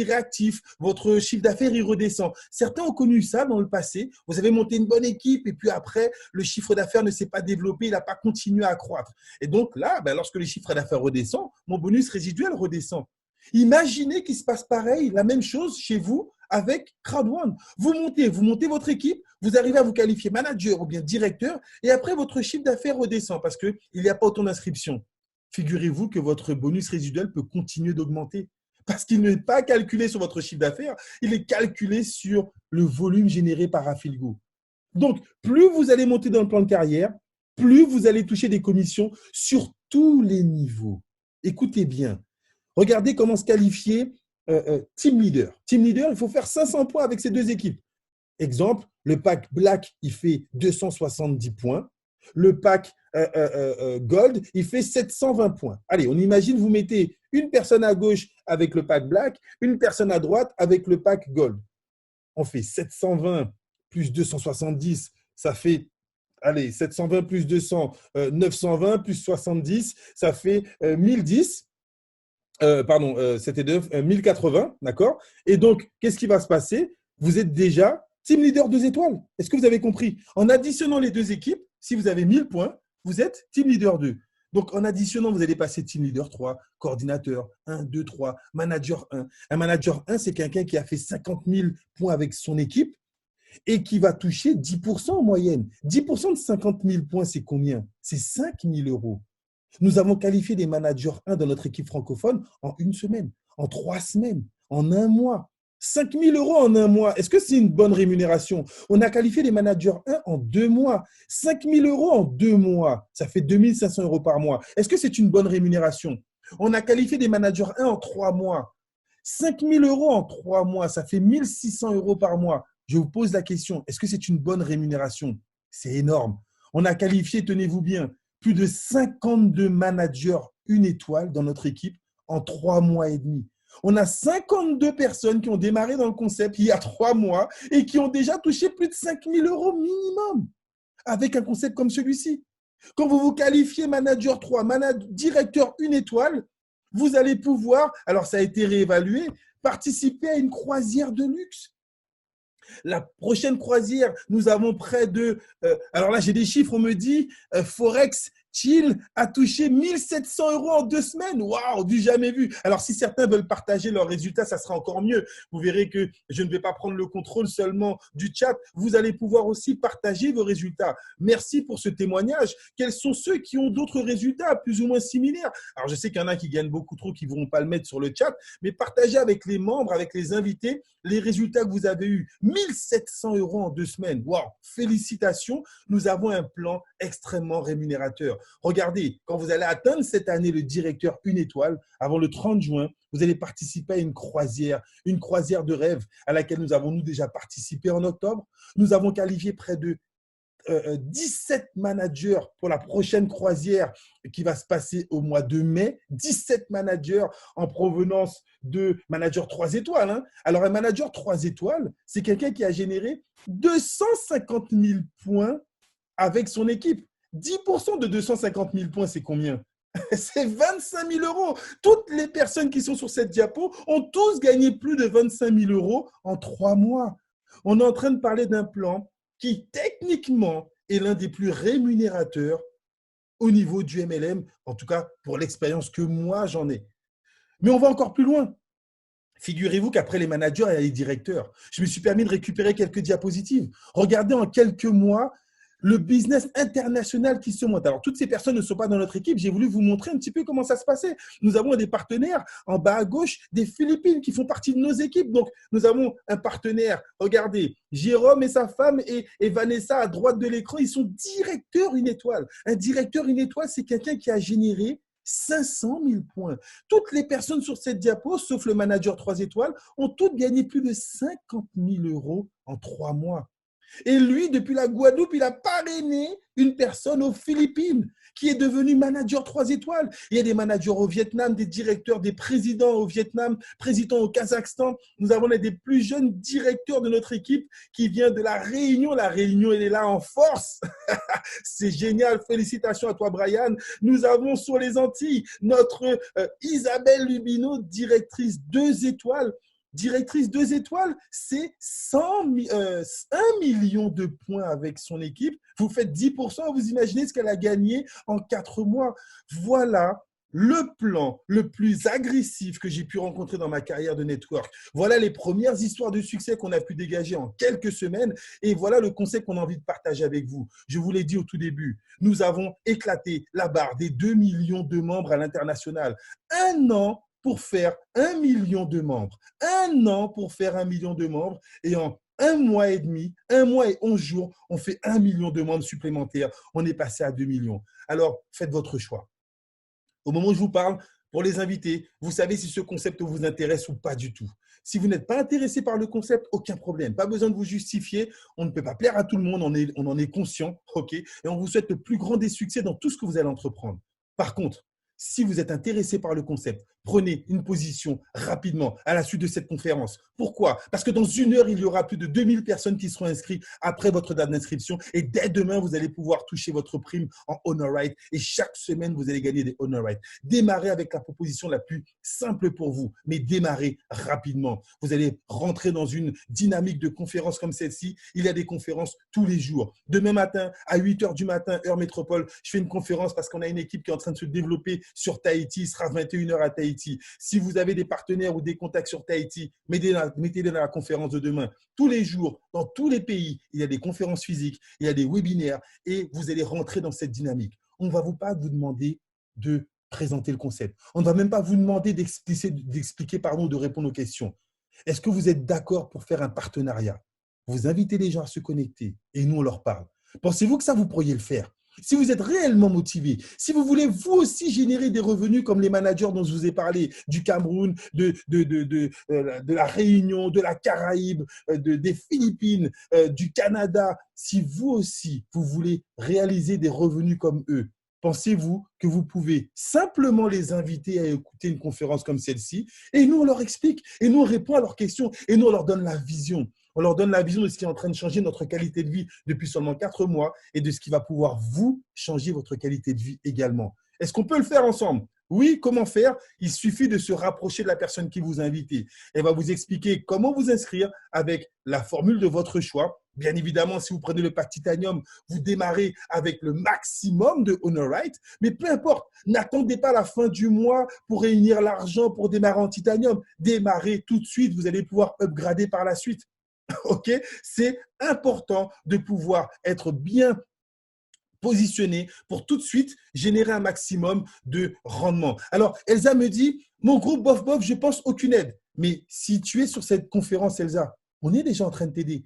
réactif. Votre chiffre d'affaires, il redescend. Certains ont connu ça dans le passé. Vous avez monté une bonne équipe, et puis après, le chiffre d'affaires ne s'est pas développé, il n'a pas continué à croître. Et donc là, lorsque le chiffre d'affaires redescend, mon bonus résiduel redescend. Imaginez qu'il se passe pareil, la même chose chez vous avec Crowd1. Vous montez votre équipe, vous arrivez à vous qualifier manager ou bien directeur, et après, votre chiffre d'affaires redescend parce qu'il n'y a pas autant d'inscriptions. Figurez-vous que votre bonus résiduel peut continuer d'augmenter parce qu'il n'est pas calculé sur votre chiffre d'affaires, il est calculé sur le volume généré par Afilgo. Donc, plus vous allez monter dans le plan de carrière, plus vous allez toucher des commissions sur tous les niveaux. Écoutez bien. Regardez comment se qualifier team leader. Team leader, il faut faire 500 points avec ces 2 équipes. Exemple, le pack Black, il fait 270 points. Le pack Gold, il fait 720 points. Allez, on imagine, vous mettez une personne à gauche avec le pack Black, une personne à droite avec le pack Gold. On fait 720 plus 270, ça fait, allez, 720 plus 200, 920 plus 70, ça fait 1010. C'était 1080, d'accord? Et donc, qu'est-ce qui va se passer? Vous êtes déjà team leader 2 étoiles. Est-ce que vous avez compris? En additionnant les 2 équipes, Si vous avez 1000 points, vous êtes team leader 2. Donc, en additionnant, vous allez passer team leader 3, coordinateur 1, 2, 3, manager 1. Un manager 1, c'est quelqu'un qui a fait 50 000 points avec son équipe et qui va toucher 10% en moyenne. 10% de 50 000 points, c'est combien? C'est 5 000 euros. Nous avons qualifié des managers 1 dans notre équipe francophone en une semaine, en 3 semaines, en un mois. 5 000 euros en un mois. Est-ce que c'est une bonne rémunération? On a qualifié des managers 1 en 2 mois. 5 000 euros en 2 mois. Ça fait 2 500 euros par mois. Est-ce que c'est une bonne rémunération? On a qualifié des managers 1 en 3 mois. 5 000 euros en 3 mois. Ça fait 1 600 euros par mois. Je vous pose la question. Est-ce que c'est une bonne rémunération? C'est énorme. On a qualifié, tenez-vous bien, plus de 52 managers 1 étoile dans notre équipe en 3 mois et demi. On a 52 personnes qui ont démarré dans le concept il y a 3 mois et qui ont déjà touché plus de 5 000 euros minimum avec un concept comme celui-ci. Quand vous vous qualifiez manager 3, directeur 1 étoile, vous allez pouvoir, alors ça a été réévalué, participer à une croisière de luxe. La prochaine croisière, nous avons près de… alors là, j'ai des chiffres, on me dit Forex Chill a touché 1 700 euros en 2 semaines. Waouh, du jamais vu. Alors, si certains veulent partager leurs résultats, ça sera encore mieux. Vous verrez que je ne vais pas prendre le contrôle seulement du chat. Vous allez pouvoir aussi partager vos résultats. Merci pour ce témoignage. Quels sont ceux qui ont d'autres résultats plus ou moins similaires? Alors, je sais qu'il y en a qui gagnent beaucoup trop, qui ne vont pas le mettre sur le chat, mais partagez avec les membres, avec les invités, les résultats que vous avez eus. 1 700 euros en 2 semaines. Waouh, félicitations. Nous avons un plan extrêmement rémunérateur. Regardez, quand vous allez atteindre cette année le directeur 1 étoile, avant le 30 juin, vous allez participer à une croisière de rêve à laquelle nous avons déjà participé en octobre. Nous avons qualifié près de 17 managers pour la prochaine croisière qui va se passer au mois de mai. 17 managers en provenance de managers 3 étoiles. Hein. Alors, un manager 3 étoiles, c'est quelqu'un qui a généré 250 000 points avec son équipe. 10% de 250 000 points, c'est combien? C'est 25 000 euros. Toutes les personnes qui sont sur cette diapo ont tous gagné plus de 25 000 euros en 3 mois. On est en train de parler d'un plan qui, techniquement, est l'un des plus rémunérateurs au niveau du MLM, en tout cas pour l'expérience que moi, j'en ai. Mais on va encore plus loin. Figurez-vous qu'après les managers, il y a les directeurs. Je me suis permis de récupérer quelques diapositives. Regardez en quelques mois le business international qui se monte. Alors, toutes ces personnes ne sont pas dans notre équipe. J'ai voulu vous montrer un petit peu comment ça se passait. Nous avons des partenaires en bas à gauche des Philippines qui font partie de nos équipes. Donc, nous avons un partenaire. Regardez, Jérôme et sa femme et Vanessa à droite de l'écran, ils sont directeurs 1 étoile. Un directeur 1 étoile, c'est quelqu'un qui a généré 500 000 points. Toutes les personnes sur cette diapo, sauf le manager 3 étoiles, ont toutes gagné plus de 50 000 euros en 3 mois. Et lui, depuis la Guadeloupe, il a parrainé une personne aux Philippines qui est devenue manager 3 étoiles. Il y a des managers au Vietnam, des directeurs, des présidents au Vietnam, présidents au Kazakhstan. Nous avons des plus jeunes directeurs de notre équipe qui vient de la Réunion. La Réunion, elle est là en force. C'est génial. Félicitations à toi, Brian. Nous avons sur les Antilles notre Isabelle Lubino, directrice 2 étoiles. Directrice 2 étoiles, c'est 1 million de points avec son équipe. Vous faites 10%, vous imaginez ce qu'elle a gagné en 4 mois. Voilà le plan le plus agressif que j'ai pu rencontrer dans ma carrière de network. Voilà les premières histoires de succès qu'on a pu dégager en quelques semaines et voilà le conseil qu'on a envie de partager avec vous. Je vous l'ai dit au tout début, nous avons éclaté la barre des 2 millions de membres à l'international. 1 an pour faire 1 million de membres. 1 an pour faire 1 million de membres. Et en 1 mois et demi, 1 mois et 11 jours, on fait 1 million de membres supplémentaires. On est passé à 2 millions. Alors, faites votre choix. Au moment où je vous parle, pour les invités, vous savez si ce concept vous intéresse ou pas du tout. Si vous n'êtes pas intéressé par le concept, aucun problème. Pas besoin de vous justifier. On ne peut pas plaire à tout le monde. On en est conscient. OK? Et on vous souhaite le plus grand des succès dans tout ce que vous allez entreprendre. Par contre, si vous êtes intéressé par le concept, prenez une position rapidement à la suite de cette conférence. Pourquoi? Parce que dans 1 heure, il y aura plus de 2000 personnes qui seront inscrites après votre date d'inscription et dès demain, vous allez pouvoir toucher votre prime en Honor Right et chaque semaine, vous allez gagner des Honor Right. Démarrez avec la proposition la plus simple pour vous, mais démarrez rapidement. Vous allez rentrer dans une dynamique de conférences comme celle-ci. Il y a des conférences tous les jours. Demain matin, à 8 heures du matin, heure métropole, je fais une conférence parce qu'on a une équipe qui est en train de se développer sur Tahiti. Il sera 21 heures à Tahiti. Si vous avez des partenaires ou des contacts sur Tahiti, mettez-les dans la conférence de demain. Tous les jours, dans tous les pays, il y a des conférences physiques, il y a des webinaires et vous allez rentrer dans cette dynamique. On ne va pas vous demander de présenter le concept. On ne va même pas vous demander d'expliquer, de répondre aux questions. Est-ce que vous êtes d'accord pour faire un partenariat? Vous invitez les gens à se connecter et nous, on leur parle. Pensez-vous que ça, vous pourriez le faire? Si vous êtes réellement motivé, si vous voulez vous aussi générer des revenus comme les managers dont je vous ai parlé, du Cameroun, de la Réunion, de la Caraïbe, des Philippines, du Canada, si vous aussi, vous voulez réaliser des revenus comme eux, pensez-vous que vous pouvez simplement les inviter à écouter une conférence comme celle-ci et nous, on leur explique et nous, on répond à leurs questions et nous, on leur donne la vision. On leur donne la vision de ce qui est en train de changer notre qualité de vie depuis seulement 4 mois et de ce qui va pouvoir vous changer votre qualité de vie également. Est-ce qu'on peut le faire ensemble? Oui, comment faire? Il suffit de se rapprocher de la personne qui vous a invité. Elle va vous expliquer comment vous inscrire avec la formule de votre choix. Bien évidemment, si vous prenez le pack Titanium, vous démarrez avec le maximum de Honor Right. Mais peu importe, n'attendez pas la fin du mois pour réunir l'argent pour démarrer en Titanium. Démarrez tout de suite, vous allez pouvoir upgrader par la suite. Ok, c'est important de pouvoir être bien positionné pour tout de suite générer un maximum de rendement. Alors, Elsa me dit, mon groupe bof bof, je pense aucune aide. Mais si tu es sur cette conférence, Elsa, on est déjà en train de t'aider.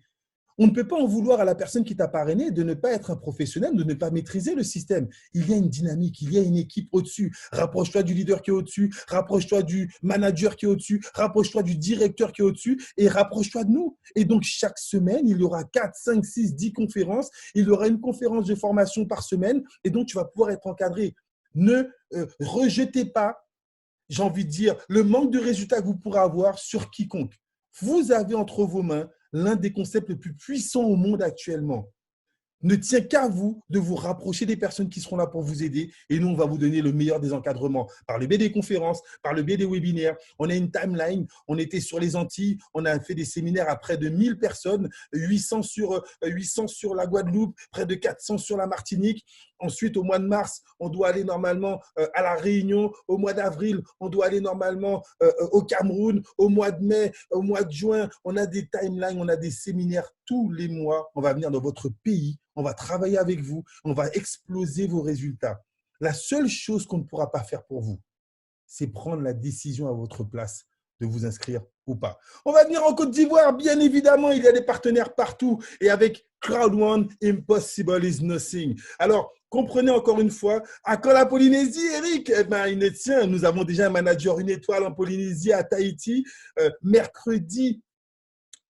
On ne peut pas en vouloir à la personne qui t'a parrainé de ne pas être un professionnel, de ne pas maîtriser le système. Il y a une dynamique, il y a une équipe au-dessus. Rapproche-toi du leader qui est au-dessus, rapproche-toi du manager qui est au-dessus, rapproche-toi du directeur qui est au-dessus et rapproche-toi de nous. Et donc, chaque semaine, il y aura 4, 5, 6, 10 conférences. Il y aura une conférence de formation par semaine et donc, tu vas pouvoir être encadré. Ne rejetez pas, j'ai envie de dire, le manque de résultats que vous pourrez avoir sur quiconque. Vous avez entre vos mains l'un des concepts les plus puissants au monde actuellement. Ne tient qu'à vous de vous rapprocher des personnes qui seront là pour vous aider et nous, on va vous donner le meilleur des encadrements par le biais des conférences, par le biais des webinaires. On a une timeline, on était sur les Antilles, on a fait des séminaires à près de 1000 personnes, 800 sur la Guadeloupe, près de 400 sur la Martinique. Ensuite, au mois de mars, on doit aller normalement à La Réunion. Au mois d'avril, on doit aller normalement au Cameroun. Au mois de mai, au mois de juin, on a des timelines, on a des séminaires tous les mois. On va venir dans votre pays, on va travailler avec vous, on va exploser vos résultats. La seule chose qu'on ne pourra pas faire pour vous, c'est prendre la décision à votre place de vous inscrire ou pas. On va venir en Côte d'Ivoire, bien évidemment, il y a des partenaires partout. Et avec Crowd One, impossible is nothing. Alors, comprenez encore une fois, à quand la Polynésie, Eric? Eh bien, il est tient. Nous avons déjà un manager 1 étoile en Polynésie à Tahiti.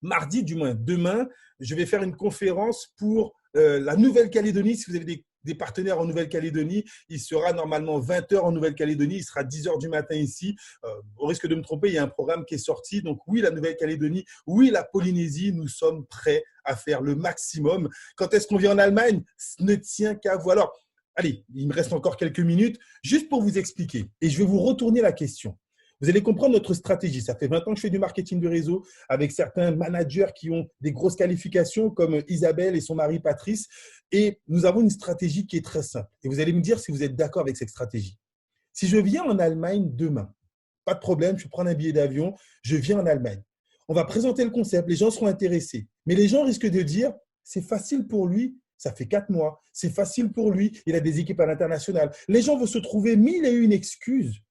Mardi, du moins, demain, je vais faire une conférence pour la Nouvelle-Calédonie. Si vous avez des partenaires en Nouvelle-Calédonie, il sera normalement 20 heures en Nouvelle-Calédonie, il sera 10 heures du matin ici. Au risque de me tromper, il y a un programme qui est sorti. Donc oui, la Nouvelle-Calédonie, oui, la Polynésie, nous sommes prêts à faire le maximum. Quand est-ce qu'on vient en Allemagne? Ce ne tient qu'à vous. Alors, allez, il me reste encore quelques minutes, juste pour vous expliquer. Et je vais vous retourner la question. Vous allez comprendre notre stratégie. Ça fait 20 ans que je fais du marketing de réseau avec certains managers qui ont des grosses qualifications comme Isabelle et son mari Patrice. Et nous avons une stratégie qui est très simple. Et vous allez me dire si vous êtes d'accord avec cette stratégie. Si je viens en Allemagne demain, pas de problème, je prends un billet d'avion, je viens en Allemagne. On va présenter le concept, les gens seront intéressés. Mais les gens risquent de dire, c'est facile pour lui, ça fait 4 mois, c'est facile pour lui, il a des équipes à l'international. Les gens vont se trouver 1001 excuses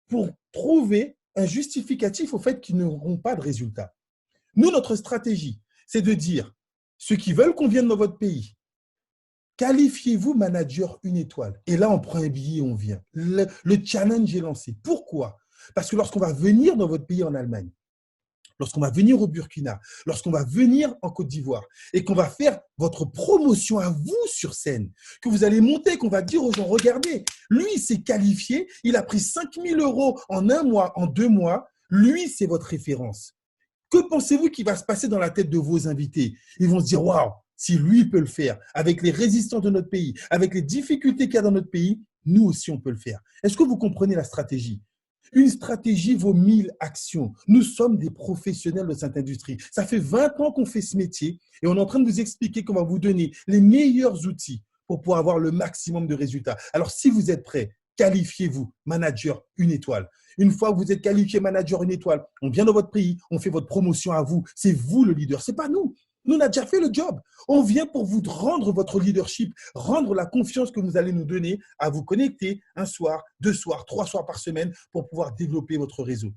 pour trouver un justificatif au fait qu'ils n'auront pas de résultat. Nous, notre stratégie, c'est de dire, ceux qui veulent qu'on vienne dans votre pays, qualifiez-vous manager 1 étoile. Et là, on prend un billet et on vient. Le challenge est lancé. Pourquoi? Parce que lorsqu'on va venir dans votre pays en Allemagne, lorsqu'on va venir au Burkina, lorsqu'on va venir en Côte d'Ivoire et qu'on va faire votre promotion à vous sur scène, que vous allez monter, qu'on va dire aux gens, regardez, lui, il s'est qualifié, il a pris 5 000 € en 1 mois, en 2 mois, lui, c'est votre référence. Que pensez-vous qui va se passer dans la tête de vos invités? Ils vont se dire, waouh, si lui peut le faire, avec les résistants de notre pays, avec les difficultés qu'il y a dans notre pays, nous aussi, on peut le faire. Est-ce que vous comprenez la stratégie? Une stratégie vaut 1000 actions. Nous sommes des professionnels de cette industrie. Ça fait 20 ans qu'on fait ce métier et on est en train de vous expliquer qu'on va vous donner les meilleurs outils pour pouvoir avoir le maximum de résultats. Alors, si vous êtes prêts, qualifiez-vous manager 1 étoile. Une fois que vous êtes qualifié manager 1 étoile, on vient dans votre pays, on fait votre promotion à vous. C'est vous le leader, ce n'est pas nous. Nous, on a déjà fait le job. On vient pour vous rendre votre leadership, rendre la confiance que vous allez nous donner à vous connecter 1 soir, 2 soirs, 3 soirs par semaine pour pouvoir développer votre réseau.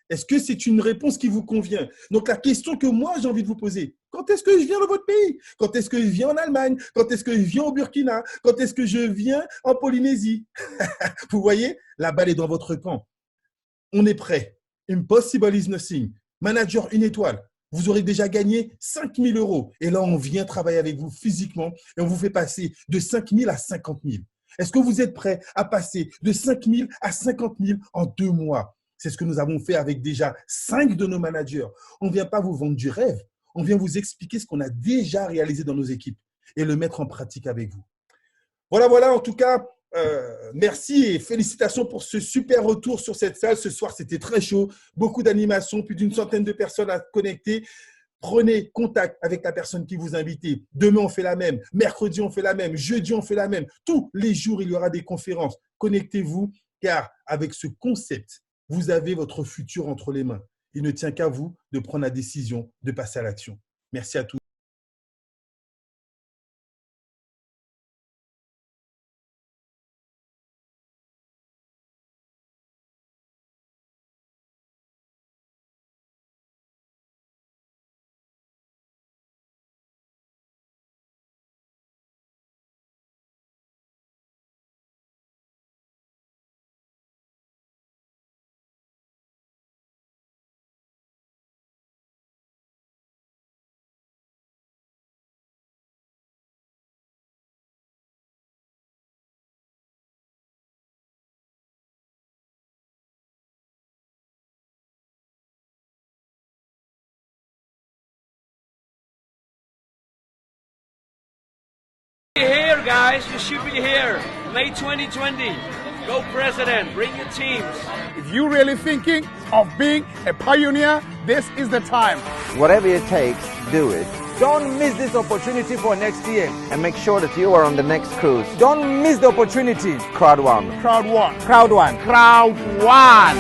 Est-ce que c'est une réponse qui vous convient? Donc, la question que moi, j'ai envie de vous poser, quand est-ce que je viens dans votre pays? Quand est-ce que je viens en Allemagne? Quand est-ce que je viens au Burkina? Quand est-ce que je viens en Polynésie? Vous voyez, la balle est dans votre camp. On est prêt. Impossible is nothing. Manager 1 étoile. Vous aurez déjà gagné 5 000 €. Et là, on vient travailler avec vous physiquement et on vous fait passer de 5 000 à 50 000. Est-ce que vous êtes prêt à passer de 5 000 à 50 000 en 2 mois? C'est ce que nous avons fait avec déjà 5 de nos managers. On ne vient pas vous vendre du rêve. On vient vous expliquer ce qu'on a déjà réalisé dans nos équipes et le mettre en pratique avec vous. Voilà. En tout cas, merci et félicitations pour ce super retour sur cette salle. Ce soir, c'était très chaud. Beaucoup d'animations, plus d'une centaine de personnes à connecter. Prenez contact avec la personne qui vous a invité. Demain, on fait la même. Mercredi, on fait la même. Jeudi, on fait la même. Tous les jours, il y aura des conférences. Connectez-vous, car avec ce concept, vous avez votre futur entre les mains. Il ne tient qu'à vous de prendre la décision de passer à l'action. Merci à tous. Here, guys, you should be here. May 2020. Go President, bring your teams. If you're really thinking of being a pioneer, this is the time. Whatever it takes, do it. Don't miss this opportunity for next year. And make sure that you are on the next cruise. Don't miss the opportunity. Crowd one. Crowd one. Crowd one. Crowd one.